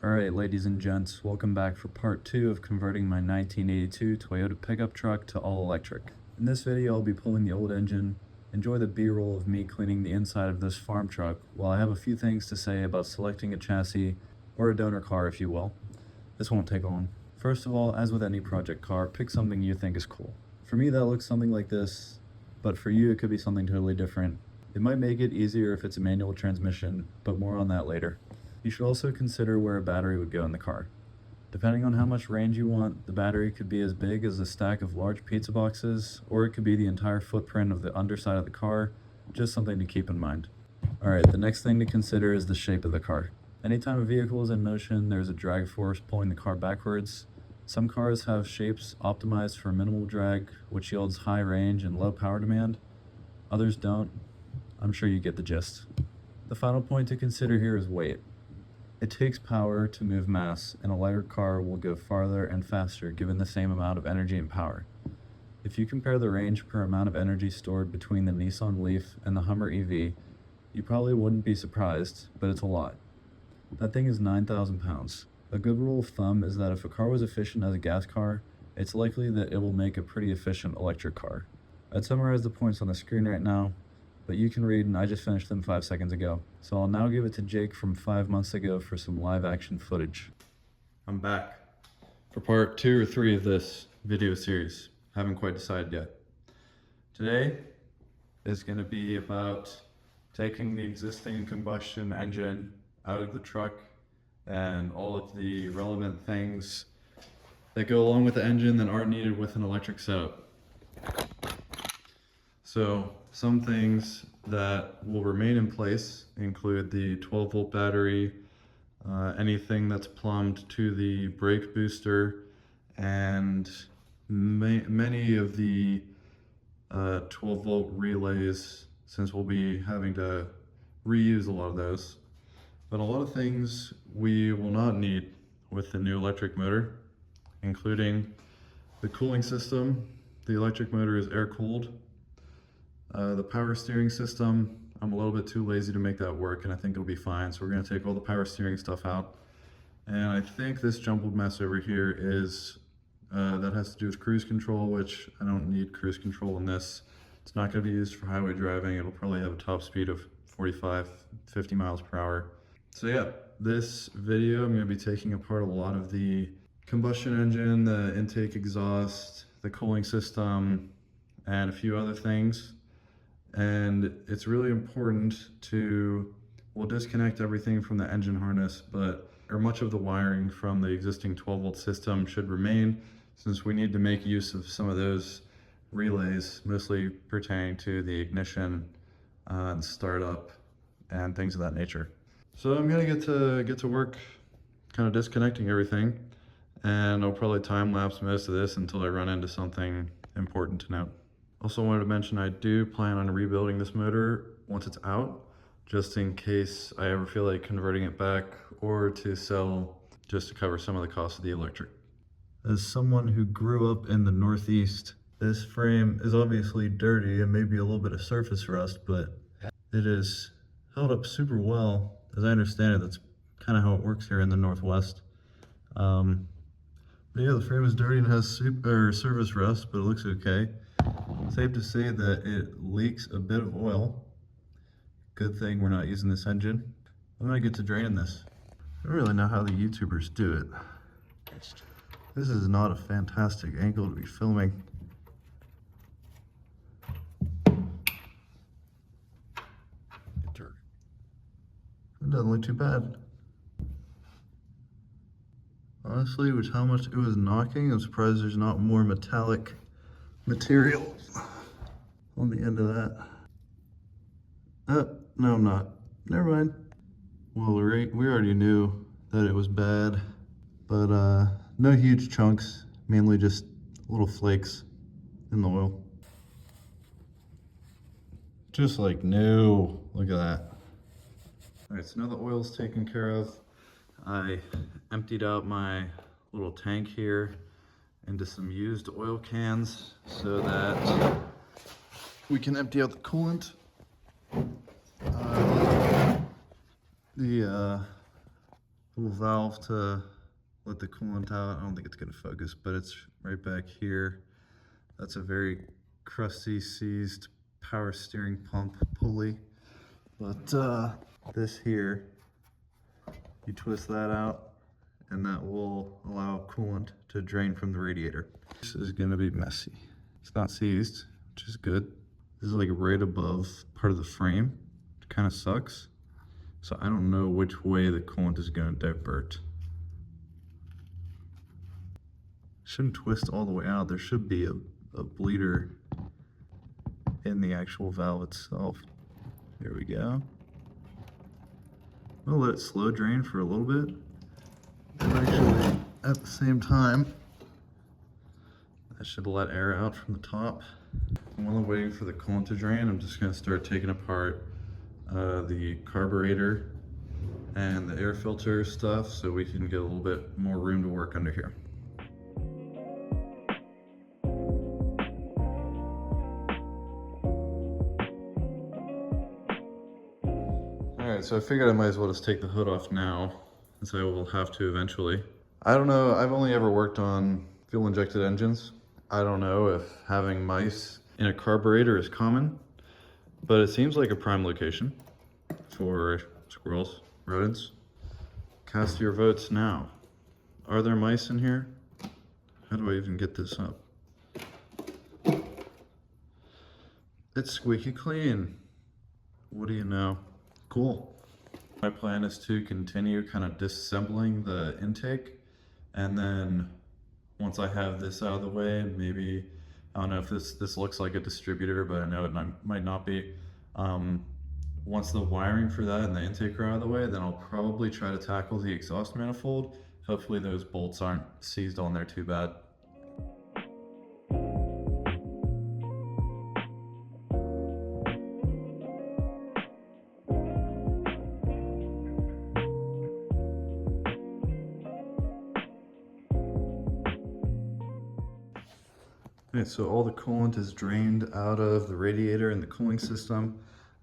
Alright, ladies and gents, welcome back for part 2 of converting my 1982 Toyota pickup truck to all electric. In this video, I'll be pulling the old engine. Enjoy the B-roll of me cleaning the inside of this farm truck, while I have a few things to say about selecting a chassis, or a donor car if you will. This won't take long. First of all, as with any project car, pick something you think is cool. For me, that looks something like this, but for you it could be something totally different. It might make it easier if it's a manual transmission, but more on that later. You should also consider where a battery would go in the car. Depending on how much range you want, the battery could be as big as a stack of large pizza boxes, or it could be the entire footprint of the underside of the car, just something to keep in mind. Alright, the next thing to consider is the shape of the car. Anytime a vehicle is in motion, there's a drag force pulling the car backwards. Some cars have shapes optimized for minimal drag, which yields high range and low power demand. Others don't. I'm sure you get the gist. The final point to consider here is weight. It takes power to move mass, and a lighter car will go farther and faster given the same amount of energy and power. If you compare the range per amount of energy stored between the Nissan Leaf and the Hummer EV, you probably wouldn't be surprised, but it's a lot. That thing is 9,000 pounds. A good rule of thumb is that if a car was efficient as a gas car, it's likely that it will make a pretty efficient electric car. I'd summarize the points on the screen right now, but you can read and I just finished them 5 seconds ago. So I'll now give it to Jake from 5 months ago for some live action footage. I'm back for part 2 or 3 of this video series. Haven't quite decided yet. Today is going to be about taking the existing combustion engine out of the truck and all of the relevant things that go along with the engine that aren't needed with an electric setup. So some things that will remain in place include the 12-volt battery, anything that's plumbed to the brake booster, and many of the 12-volt relays, since we'll be having to reuse a lot of those. But a lot of things we will not need with the new electric motor, including the cooling system. The electric motor is air-cooled. The power steering system, I'm a little bit too lazy to make that work, and I think it'll be fine. So we're going to take all the power steering stuff out. And I think this jumbled mess over here is, that has to do with cruise control, which I don't need cruise control in this. It's not going to be used for highway driving. It'll probably have a top speed of 45, 50 miles per hour. So yeah, this video I'm going to be taking apart a lot of the combustion engine, the intake exhaust, the cooling system, and a few other things. And it's really important to, we'll disconnect everything from the engine harness, or much of the wiring from the existing 12-volt system should remain, since we need to make use of some of those relays, mostly pertaining to the ignition and startup and things of that nature. So I'm gonna get to work kind of disconnecting everything, and I'll probably time lapse most of this until I run into something important to note. Also wanted to mention I do plan on rebuilding this motor once it's out, just in case I ever feel like converting it back or to sell, just to cover some of the cost of the electric. As someone who grew up in the Northeast, this frame is obviously dirty and maybe a little bit of surface rust, but it is held up super well. As I understand it, that's kind of how it works here in the Northwest. But yeah, the frame is dirty and has surface rust, but it looks okay. Safe to say that it leaks a bit of oil. Good thing we're not using this engine. I'm gonna get to draining this. I don't really know how the YouTubers do it. This is not a fantastic angle to be filming. It doesn't look too bad. Honestly, with how much it was knocking, I'm surprised there's not more metallic material on the end of that. No, I'm not. Never mind. Well, we already knew that it was bad, but no huge chunks, mainly just little flakes in the oil. Just like new. Look at that. All right, so now the oil's taken care of. I emptied out my little tank here into some used oil cans so that we can empty out the coolant. The little valve to let the coolant out. I don't think it's gonna focus, but it's right back here. That's a very crusty, seized power steering pump pulley. But this here, you twist that out and that will allow coolant to drain from the radiator. This is gonna be messy. It's not seized, which is good. This is like right above part of the frame. It kind of sucks. So I don't know which way the coolant is gonna divert. Shouldn't twist all the way out. There should be a bleeder in the actual valve itself. There we go. We'll let it slow drain for a little bit. And actually, at the same time, that should let air out from the top. While I'm waiting for the coolant to drain, I'm just gonna start taking apart the carburetor and the air filter stuff so we can get a little bit more room to work under here. Alright, so I figured I might as well just take the hood off now, since I will have to eventually. I don't know, I've only ever worked on fuel injected engines. I don't know if having mice in a carburetor is common, but it seems like a prime location for squirrels, rodents. Cast your votes now. Are there mice in here? How do I even get this up? It's squeaky clean. What do you know? Cool. My plan is to continue kind of disassembling the intake, and then once I have this out of the way, maybe, I don't know if this looks like a distributor, but I know it might not be. Once the wiring for that and the intake are out of the way, then I'll probably try to tackle the exhaust manifold. Hopefully those bolts aren't seized on there too bad. Okay, so all the coolant is drained out of the radiator and the cooling system.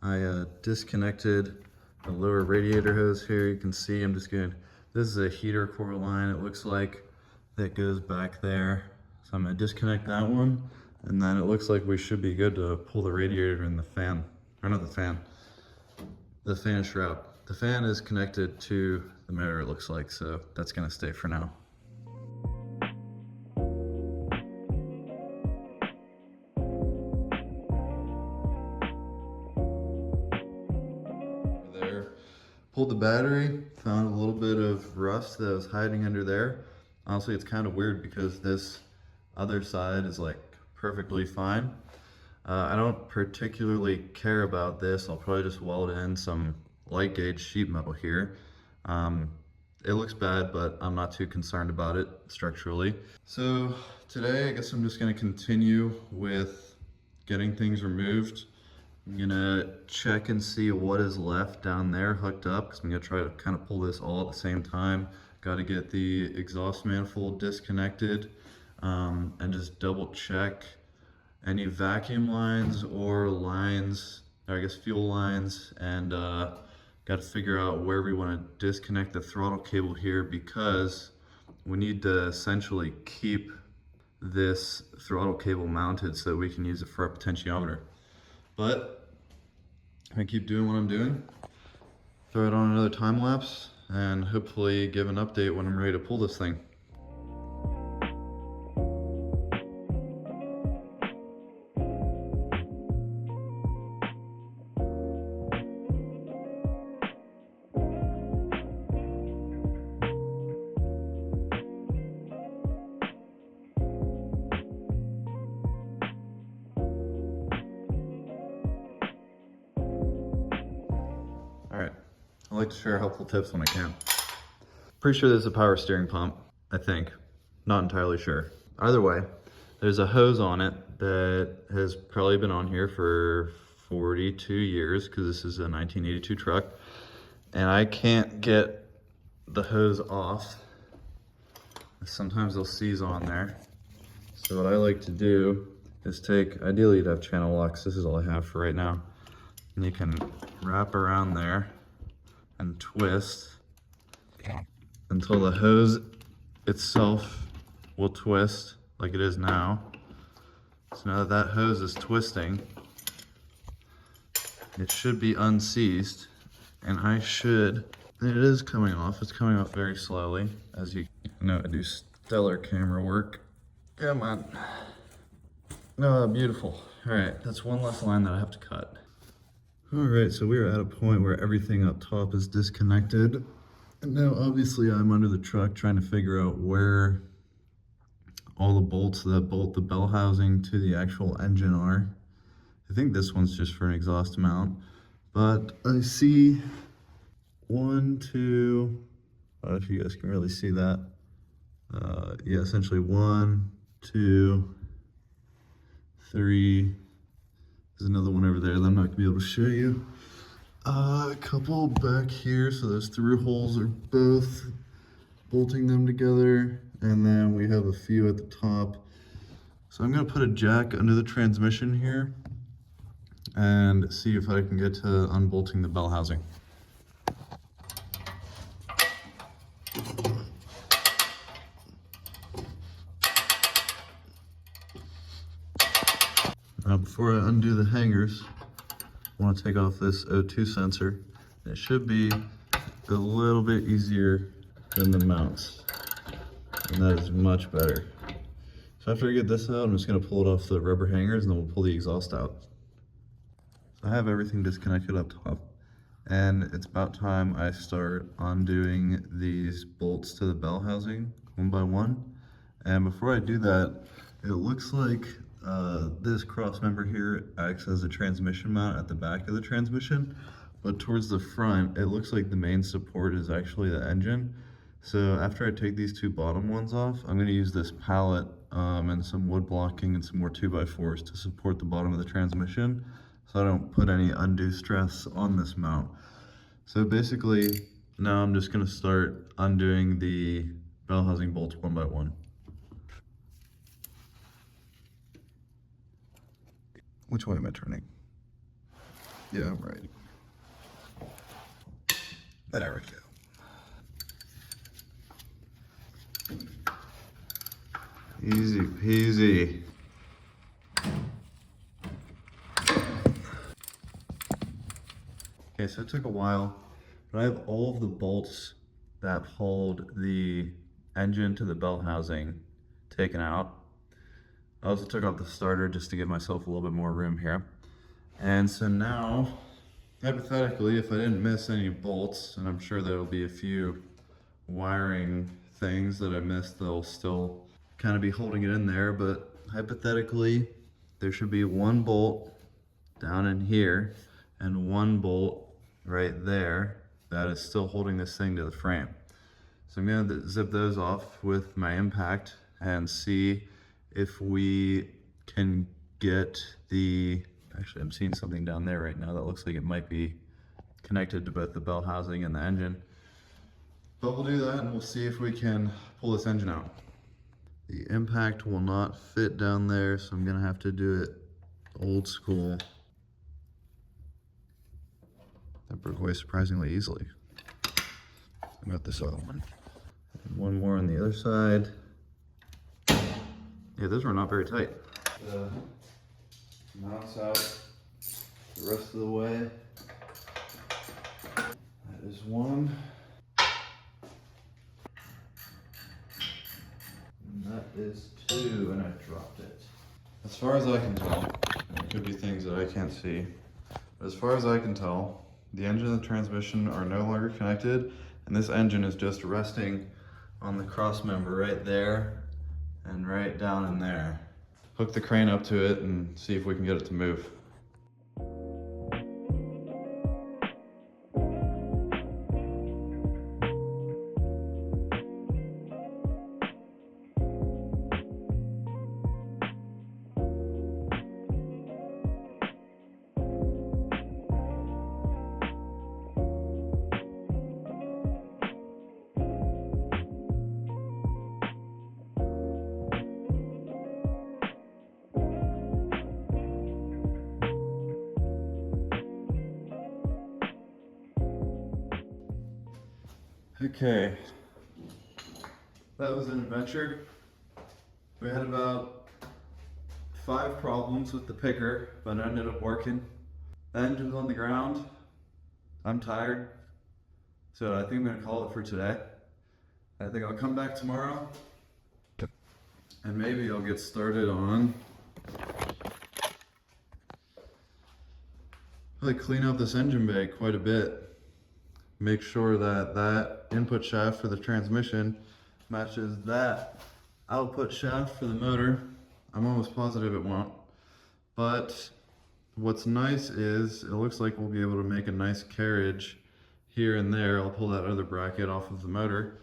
I disconnected the lower radiator hose here. You can see this is a heater core line, it looks like, that goes back there. So I'm gonna disconnect that one, and then it looks like we should be good to pull the radiator and the fan, or not the fan shroud. The fan is connected to the motor, it looks like, so that's gonna stay for now. Pulled the battery, found a little bit of rust that was hiding under there. Honestly, it's kind of weird because this other side is like perfectly fine. I don't particularly care about this. I'll probably just weld in some light gauge sheet metal here. It looks bad, but I'm not too concerned about it structurally. So today, I guess I'm just gonna continue with getting things removed. I'm gonna check and see what is left down there hooked up, because I'm gonna try to kind of pull this all at the same time. Got to get the exhaust manifold disconnected, and just double check any vacuum lines or lines, or I guess fuel lines, and got to figure out where we want to disconnect the throttle cable here, because we need to essentially keep this throttle cable mounted so that we can use it for our potentiometer. But I'm gonna keep doing what I'm doing, throw it on another time lapse, and hopefully give an update when I'm ready to pull this thing. Alright, I like to share helpful tips when I can. Pretty sure this is a power steering pump, I think. Not entirely sure. Either way, there's a hose on it that has probably been on here for 42 years, because this is a 1982 truck. And I can't get the hose off. Sometimes they'll seize on there. So what I like to do is ideally you'd have channel locks. This is all I have for right now. And you can wrap around there and twist, until the hose itself will twist like it is now. So now that that hose is twisting, it should be unseized, and it is coming off. It's coming off very slowly, as you know. I do stellar camera work. Come on. Oh, beautiful. All right, that's one less line that I have to cut. All right, so we are at a point where everything up top is disconnected. And now obviously I'm under the truck trying to figure out where all the bolts that bolt the bell housing to the actual engine are. I think this one's just for an exhaust mount, but I see one, two, I don't know if you guys can really see that. Yeah, essentially 1, 2, 3. There's another one over there that I'm not gonna be able to show you. A couple back here, so those through holes are both bolting them together, and then we have a few at the top. So I'm gonna put a jack under the transmission here and see if I can get to unbolting the bell housing. Now before I undo the hangers, I want to take off this O2 sensor. It should be a little bit easier than the mounts, and that is much better. So after I get this out, I'm just going to pull it off the rubber hangers, and then we'll pull the exhaust out. So I have everything disconnected up top, and it's about time I start undoing these bolts to the bell housing one by one. And before I do that, it looks like this cross member here acts as a transmission mount at the back of the transmission, but towards the front, it looks like the main support is actually the engine. So after I take these two bottom ones off, I'm going to use this pallet and some wood blocking and some more 2x4s to support the bottom of the transmission, so I don't put any undue stress on this mount. So basically, now I'm just going to start undoing the bell housing bolts one by one. Which way am I turning? Yeah, I'm right. There we go. Easy peasy. Okay, so it took a while, but I have all of the bolts that hold the engine to the bell housing taken out. I also took off the starter just to give myself a little bit more room here. And so now, hypothetically, if I didn't miss any bolts, and I'm sure there'll be a few wiring things that I missed that'll still kind of be holding it in there, but hypothetically, there should be one bolt down in here and one bolt right there that is still holding this thing to the frame. So I'm gonna zip those off with my impact and see if we can get the, actually I'm seeing something down there right now that looks like it might be connected to both the bell housing and the engine. But we'll do that and we'll see if we can pull this engine out. The impact will not fit down there, so I'm gonna have to do it old school. That broke away surprisingly easily. How about this other one? And one more on the other side. Yeah, those were not very tight. Mounts out the rest of the way. That is one. And that is two, and I dropped it. As far as I can tell, there could be things that I can't see, but as far as I can tell, the engine and the transmission are no longer connected, and this engine is just resting on the cross member right there and right down in there. Hook the crane up to it and see if we can get it to move. Okay, That was an adventure. We had about 5 problems with the picker, but it ended up working. The engine's on the ground. I'm tired, so I think I'm gonna call it for today. I think I'll come back tomorrow, and maybe I'll get started on clean out this engine bay quite a bit. Make sure that that input shaft for the transmission matches that output shaft for the motor. I'm almost positive it won't. But what's nice is it looks like we'll be able to make a nice carriage here and there. I'll pull that other bracket off of the motor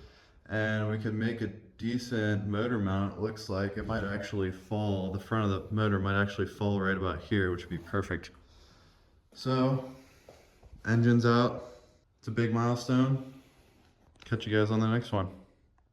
and we can make a decent motor mount. It looks like it might actually fall, the front of the motor might actually fall right about here, which would be perfect. So, engine's out. It's a big milestone. Catch you guys on the next one.